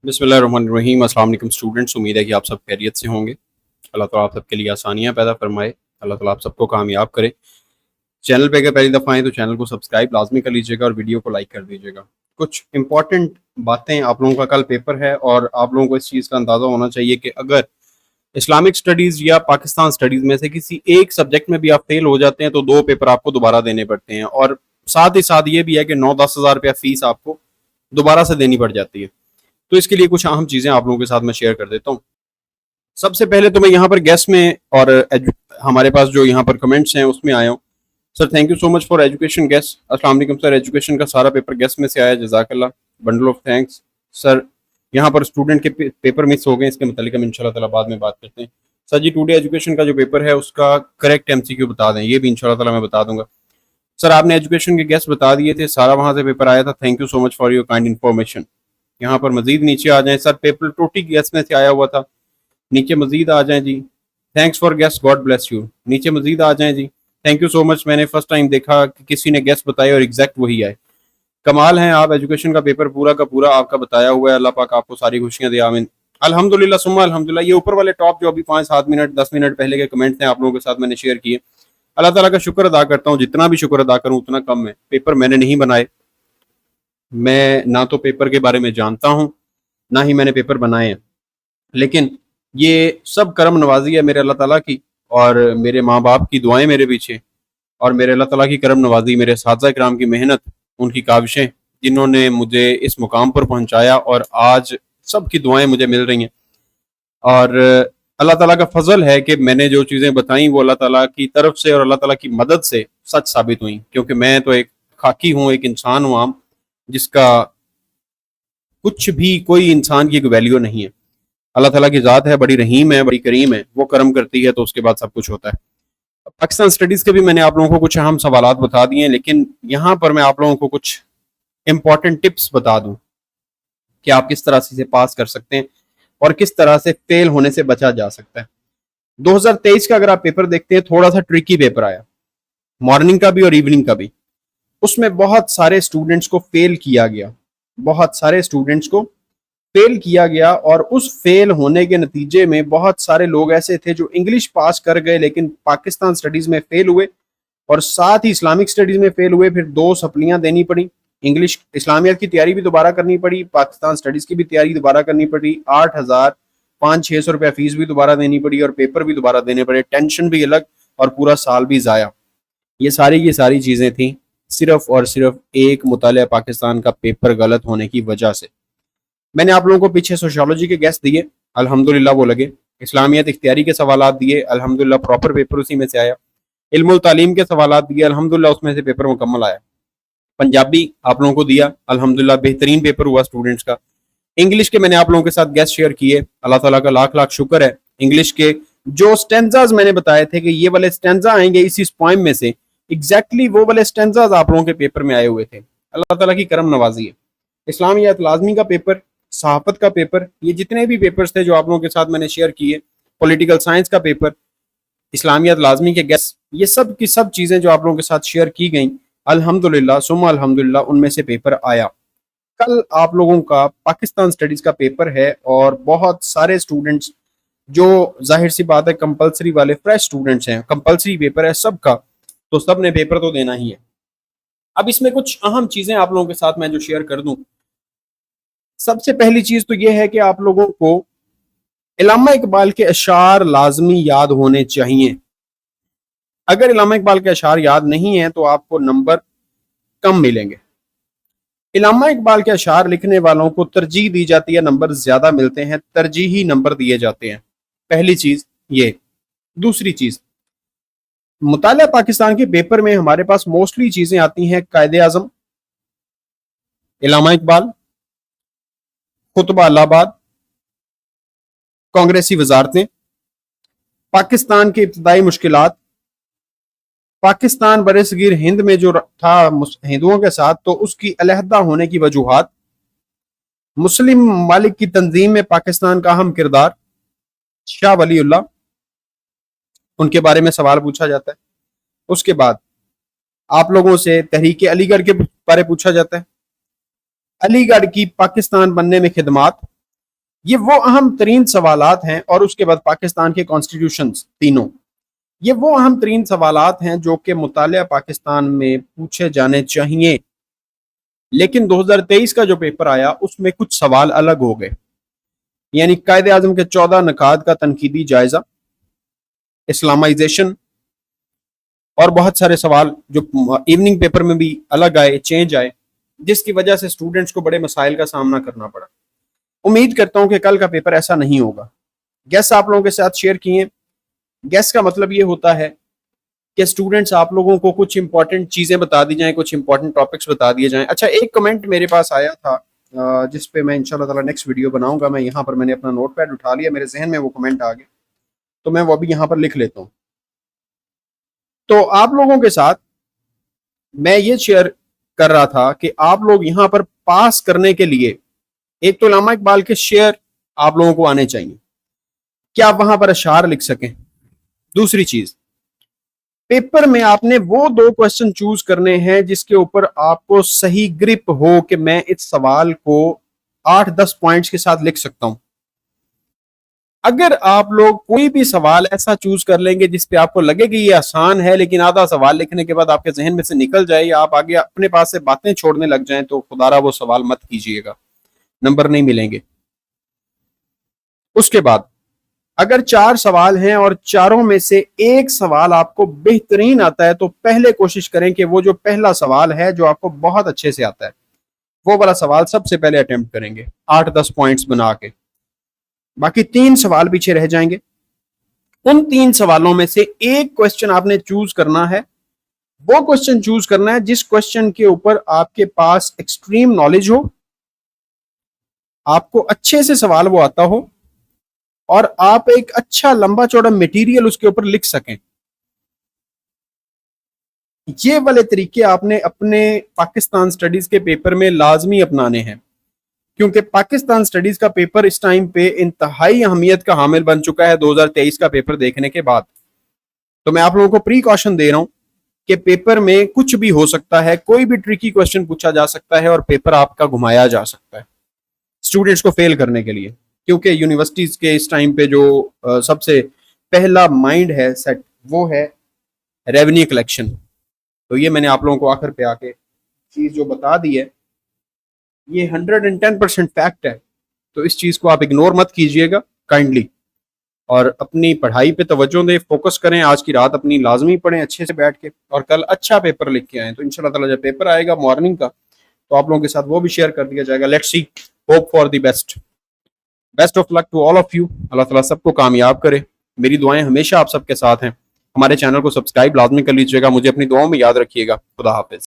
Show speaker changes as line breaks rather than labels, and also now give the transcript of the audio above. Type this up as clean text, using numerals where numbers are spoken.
بسم اللہ الرحمن الرحیم۔ السلام علیکم اسٹوڈنٹس، امید ہے کہ آپ سب خیریت سے ہوں گے۔ اللہ تعالیٰ آپ سب کے لیے آسانیاں پیدا فرمائے، اللہ تعالیٰ آپ سب کو کامیاب کرے۔ چینل پہ اگر پہلی دفعہ آئیں تو چینل کو سبسکرائب لازمی کر لیجیے گا اور ویڈیو کو لائک کر دیجیے گا۔ کچھ امپورٹنٹ باتیں، آپ لوگوں کا کل پیپر ہے اور آپ لوگوں کو اس چیز کا اندازہ ہونا چاہیے کہ اگر اسلامک سٹڈیز یا پاکستان سٹڈیز میں سے کسی ایک سبجیکٹ میں بھی آپ فیل ہو جاتے ہیں تو 2 پیپر آپ کو دوبارہ دینے پڑتے ہیں، اور ساتھ ہی ساتھ یہ بھی ہے کہ 9-10 ہزار روپیہ فیس آپ کو دوبارہ سے دینی پڑ جاتی ہے۔ تو اس کے لیے کچھ اہم چیزیں آپ لوگوں کے ساتھ میں شیئر کر دیتا ہوں۔ سب سے پہلے تو میں یہاں پر گیسٹ میں اور ہمارے پاس جو یہاں پر کمنٹس ہیں اس میں آیا ہوں۔ Sir thank you so much for education guest. السلام علیکم سر، ایجوکیشن کا سارا پیپر گیسٹ میں سے آیا، جزاک اللہ، بنڈل آف تھینکس سر۔ یہاں پر اسٹوڈنٹ کے پیپر مس ہو گئے، اس کے متعلق ہم انشاءاللہ تعالیٰ بعد میں بات کرتے ہیں۔ سر جی ٹوڈے ایجوکیشن کا جو پیپر ہے اس کا کریکٹ ایم سی کیو بتا دیں، یہ بھی انشاءاللہ تعالیٰ میں بتا دوں گا۔ سر آپ نے ایجوکیشن کے گیسٹ بتا دیے تھے، سارا وہاں سے پیپر آیا تھا، thank you so much for your kind information. یہاں پر مزید نیچے آ جائیں سر، پیپر ٹوٹی گیس میں سے آیا ہوا تھا، نیچے مزید آ جائیں جی، thanks for guess, God bless you, نیچے مزید آ جائیں جی، تھینک یو سو مچ۔ میں نے فرسٹ ٹائم دیکھا کہ کسی نے گیس بتایا اور ایگزیکٹ وہی آئے، کمال ہیں آپ۔ ایجوکیشن کا پیپر پورا کا پورا آپ کا بتایا ہوا ہے، اللہ پاک آپ کو ساری خوشیاں دے، آمین الحمدللہ ثم الحمدللہ۔ یہ اوپر والے ٹاپ جو ابھی 5-7 منٹ 10 منٹ پہلے کے کمنٹس ہیں آپ لوگوں کے ساتھ میں نے شیئر کیے، اللہ تعالیٰ کا شکر ادا کرتا ہوں، جتنا بھی شکر ادا کروں اتنا کم ہے۔ پیپر میں نے نہیں بنائے، میں نہ تو پیپر کے بارے میں جانتا ہوں نہ ہی میں نے پیپر بنائے ہیں، لیکن یہ سب کرم نوازی ہے میرے اللہ تعالیٰ کی، اور میرے ماں باپ کی دعائیں میرے پیچھے، اور میرے اللہ تعالیٰ کی کرم نوازی، میرے اساتذہ کرام کی محنت، ان کی کاوشیں جنہوں نے مجھے اس مقام پر پہنچایا، اور آج سب کی دعائیں مجھے مل رہی ہیں۔ اور اللہ تعالیٰ کا فضل ہے کہ میں نے جو چیزیں بتائیں وہ اللہ تعالیٰ کی طرف سے اور اللہ تعالیٰ کی مدد سے سچ ثابت ہوئیں، کیونکہ میں تو ایک خاکی ہوں، ایک انسان ہوں عام، جس کا کچھ بھی کوئی انسان کی ایک ویلیو نہیں ہے۔ اللہ تعالیٰ کی ذات ہے، بڑی رحیم ہے، بڑی کریم ہے، وہ کرم کرتی ہے تو اس کے بعد سب کچھ ہوتا ہے۔ پاکستان سٹڈیز کے بھی میں نے آپ لوگوں کو کچھ اہم سوالات بتا دیے ہیں، لیکن یہاں پر میں آپ لوگوں کو کچھ امپورٹنٹ ٹپس بتا دوں کہ آپ کس طرح سے پاس کر سکتے ہیں اور کس طرح سے فیل ہونے سے بچا جا سکتا ہے۔ 2023 کا اگر آپ پیپر دیکھتے ہیں، تھوڑا سا ٹرکی پیپر آیا، مارننگ کا بھی اور ایوننگ کا بھی۔ اس میں بہت سارے اسٹوڈنٹس کو فیل کیا گیا، بہت سارے اسٹوڈنٹس کو فیل کیا گیا، اور اس فیل ہونے کے نتیجے میں بہت سارے لوگ ایسے تھے جو انگلش پاس کر گئے لیکن پاکستان سٹڈیز میں فیل ہوئے، اور ساتھ ہی اسلامک سٹڈیز میں فیل ہوئے، پھر 2 سپلیاں دینی پڑی، انگلش اسلامیات کی تیاری بھی دوبارہ کرنی پڑی، پاکستان سٹڈیز کی بھی تیاری دوبارہ کرنی پڑی، 8,500-600 روپیہ فیس بھی دوبارہ دینی پڑی، اور پیپر بھی دوبارہ دینے پڑے، ٹینشن بھی الگ، اور پورا سال بھی ضائع۔ یہ ساری چیزیں تھیں صرف اور صرف ایک مطالعہ پاکستان کا پیپر غلط ہونے کی وجہ سے۔ میں نے آپ لوگوں کو پیچھے سوشیولوجی کے گیسٹ دیے، الحمدللہ وہ لگے، اسلامیات اختیاری کے سوالات دیے، الحمدللہ پراپر پیپر اسی میں سے آیا، علم التعلیم کے سوالات دیے، الحمدللہ اس میں سے پیپر مکمل آیا، پنجابی آپ لوگوں کو دیا، الحمدللہ بہترین پیپر ہوا اسٹوڈنٹس کا۔ انگلش کے میں نے آپ لوگوں کے ساتھ گیسٹ شیئر کیے، اللہ تعالیٰ کا لاکھ لاکھ شکر ہے۔ انگلش کے جو سٹینزاز میں نے بتائے تھے کہ یہ والے سٹینزا آئیں گے اسی پوائم میں سے، ایگزیکٹلی وہ والے سٹینزاز آپ لوگوں کے پیپر میں آئے ہوئے تھے، اللہ تعالیٰ کی کرم نوازی ہے۔ اسلامیات لازمی کا پیپر، صحافت کا پیپر، یہ جتنے بھی پیپرز تھے جو آپ لوگوں کے ساتھ میں نے شیئر کیے، پولیٹیکل سائنس کا پیپر، اسلامیات لازمی کے گیس، یہ سب کی سب چیزیں جو آپ لوگوں کے ساتھ شیئر کی گئیں، الحمدللہ ثم الحمدللہ ان میں سے پیپر آیا۔ کل آپ لوگوں کا پاکستان سٹڈیز کا پیپر ہے، اور بہت سارے اسٹوڈنٹس جو ظاہر سی بات ہے کمپلسری والے فریش اسٹوڈنٹس ہیں، کمپلسری پیپر ہے سب کا، تو سب نے پیپر تو دینا ہی ہے۔ اب اس میں کچھ اہم چیزیں آپ لوگوں کے ساتھ میں جو شیئر کر دوں، سب سے پہلی چیز تو یہ ہے کہ آپ لوگوں کو علامہ اقبال کے اشعار لازمی یاد ہونے چاہیے۔ اگر علامہ اقبال کے اشعار یاد نہیں ہیں تو آپ کو نمبر کم ملیں گے۔ علامہ اقبال کے اشعار لکھنے والوں کو ترجیح دی جاتی ہے، نمبر زیادہ ملتے ہیں، ترجیحی نمبر دیے جاتے ہیں، پہلی چیز یہ۔ دوسری چیز، مطالعہ پاکستان کے پیپر میں ہمارے پاس موسٹلی چیزیں آتی ہیں قائد اعظم، علامہ اقبال، خطبہ الہ آباد، کانگریسی وزارتیں، پاکستان کی ابتدائی مشکلات، پاکستان برصغیر ہند میں جو تھا ہندوؤں کے ساتھ تو اس کی علیحدہ ہونے کی وجوہات، مسلم ممالک کی تنظیم میں پاکستان کا اہم کردار، شاہ ولی اللہ، ان کے بارے میں سوال پوچھا جاتا ہے۔ اس کے بعد آپ لوگوں سے تحریک علی گڑھ کے بارے پوچھا جاتا ہے، علی گڑھ کی پاکستان بننے میں خدمات، یہ وہ اہم ترین سوالات ہیں، اور اس کے بعد پاکستان کے کانسٹیٹیوشنز تینوں، یہ وہ اہم ترین سوالات ہیں جو کہ مطالعہ پاکستان میں پوچھے جانے چاہیے. لیکن 2023 کا جو پیپر آیا اس میں کچھ سوال الگ ہو گئے. یعنی قائد اعظم کے 14 نکات کا تنقیدی جائزہ، اسلامائزیشن، اور بہت سارے سوال جو ایوننگ پیپر میں بھی الگ آئے، چینج آئے، جس کی وجہ سے اسٹوڈنٹس کو بڑے مسائل کا سامنا کرنا پڑا. امید کرتا ہوں کہ کل کا پیپر ایسا نہیں ہوگا. گیس آپ لوگوں کے ساتھ شیئر کیے. گیس کا مطلب یہ ہوتا ہے کہ اسٹوڈنٹس آپ لوگوں کو کچھ امپورٹنٹ چیزیں بتا دی جائیں، کچھ امپورٹنٹ ٹاپکس بتا دیے جائیں. اچھا، ایک کمنٹ میرے پاس آیا تھا جس پہ میں انشاءاللہ تعالی نیکسٹ ویڈیو بناؤں گا. میں یہاں پر میں نے اپنا نوٹ پیڈ اٹھا لیا، میرے ذہن میں وہ کمنٹ آ گئے تو میں وہ ابھی یہاں پر لکھ لیتا ہوں. تو آپ لوگوں کے ساتھ میں یہ شیئر کر رہا تھا کہ آپ لوگ یہاں پر پاس کرنے کے لیے ایک تو علامہ اقبال کے شعر آپ لوگوں کو آنے چاہیے کہ آپ وہاں پر اشعار لکھ سکیں. دوسری چیز، پیپر میں آپ نے وہ 2 کوسچن چوز کرنے ہیں جس کے اوپر آپ کو صحیح گرپ ہو کہ میں اس سوال کو 8-10 پوائنٹس کے ساتھ لکھ سکتا ہوں. اگر آپ لوگ کوئی بھی سوال ایسا چوز کر لیں گے جس پہ آپ کو لگے کہ یہ آسان ہے، لیکن آدھا سوال لکھنے کے بعد آپ کے ذہن میں سے نکل جائے یا آپ آگے اپنے پاس سے باتیں چھوڑنے لگ جائیں، تو خدا را وہ سوال مت کیجئے گا، نمبر نہیں ملیں گے. اس کے بعد اگر 4 سوال ہیں اور چاروں میں سے ایک سوال آپ کو بہترین آتا ہے، تو پہلے کوشش کریں کہ وہ جو پہلا سوال ہے جو آپ کو بہت اچھے سے آتا ہے وہ والا سوال سب سے پہلے اٹیمپٹ کریں گے 8-10 پوائنٹس بنا کے. باقی 3 سوال پیچھے رہ جائیں گے. ان 3 سوالوں میں سے ایک کوسچن آپ نے چوز کرنا ہے. وہ کوسچن چوز کرنا ہے جس کوسچن کے اوپر آپ کے پاس ایکسٹریم نالج ہو، آپ کو اچھے سے سوال وہ آتا ہو، اور آپ ایک اچھا لمبا چوڑا میٹیریل اس کے اوپر لکھ سکیں. یہ والے طریقے آپ نے اپنے پاکستان سٹڈیز کے پیپر میں لازمی اپنانے ہیں، کیونکہ پاکستان سٹڈیز کا پیپر اس ٹائم پہ انتہائی اہمیت کا حامل بن چکا ہے 2023 کا پیپر دیکھنے کے بعد. تو میں آپ لوگوں کو پری کاشن دے رہا ہوں کہ پیپر میں کچھ بھی ہو سکتا ہے، کوئی بھی ٹرکی کوسچن پوچھا جا سکتا ہے اور پیپر آپ کا گھمایا جا سکتا ہے اسٹوڈنٹس کو فیل کرنے کے لیے. کیونکہ یونیورسٹیز کے اس ٹائم پہ جو سب سے پہلا مائنڈ ہے سیٹ وہ ہے ریونیو کلیکشن. تو یہ میں نے آپ لوگوں کو آخر پہ آ کے چیز جو بتا دی ہے یہ 110% فیکٹ ہے. تو اس چیز کو آپ اگنور مت کیجئے گا کائنڈلی، اور اپنی پڑھائی پہ توجہ دیں، فوکس کریں. آج کی رات اپنی لازمی پڑھیں اچھے سے بیٹھ کے، اور کل اچھا پیپر لکھ کے آئیں. تو انشاءاللہ تعالی جب پیپر آئے گا مارننگ کا تو آپ لوگوں کے ساتھ وہ بھی شیئر کر دیا جائے گا. Let's see, hope for the best. Best of luck to all of you. اللہ تعالیٰ سب کو کامیاب کرے. میری دعائیں ہمیشہ آپ سب کے ساتھ ہیں. ہمارے چینل کو سبسکرائب لازمی کر لیجیے گا. مجھے اپنی دعاؤں میں یاد رکھیے گا. خدا حافظ.